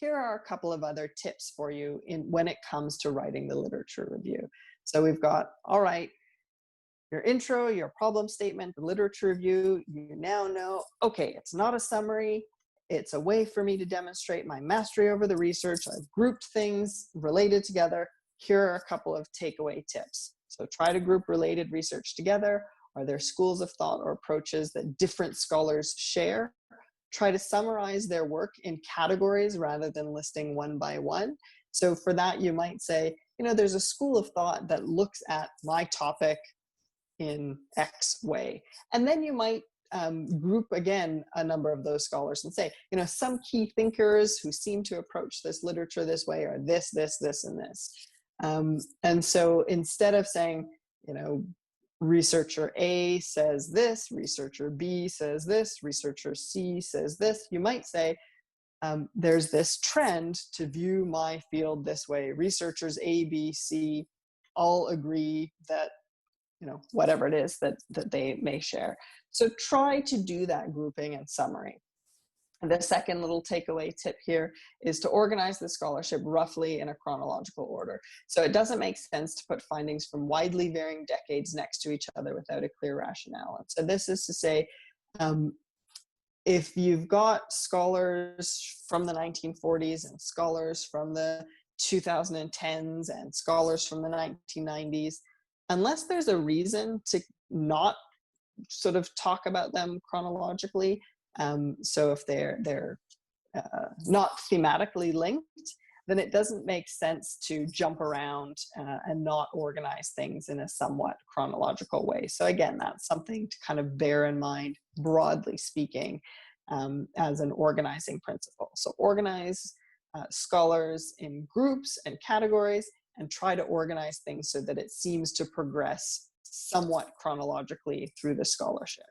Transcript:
here are a couple of other tips for you when it comes to writing the literature review. So we've got, all right, your intro, your problem statement, the literature review. You now know, okay, it's not a summary. It's a way for me to demonstrate my mastery over the research. I've grouped things related together. Here are a couple of takeaway tips. So try to group related research together. Are there schools of thought or approaches that different scholars share? Try to summarize their work in categories rather than listing one by one. So for that, you might say, you know, there's a school of thought that looks at my topic in X way. And then you might group again a number of those scholars and say, you know, some key thinkers who seem to approach this literature this way are this, this, this, and this. And so instead of saying, you know, researcher A says this, researcher B says this, researcher C says this, you might say, there's this trend to view my field this way. Researchers A, B, C all agree that, you know, whatever it is that they may share. So try to do that grouping and summary. And the second little takeaway tip here is to organize the scholarship roughly in a chronological order. So it doesn't make sense to put findings from widely varying decades next to each other without a clear rationale. And so this is to say, if you've got scholars from the 1940s and scholars from the 2010s and scholars from the 1990s, unless there's a reason to not sort of talk about them chronologically, so if they're not thematically linked, then it doesn't make sense to jump around and not organize things in a somewhat chronological way. So again, that's something to kind of bear in mind, broadly speaking, as an organizing principle. So organize scholars in groups and categories, and try to organize things so that it seems to progress somewhat chronologically through the scholarship.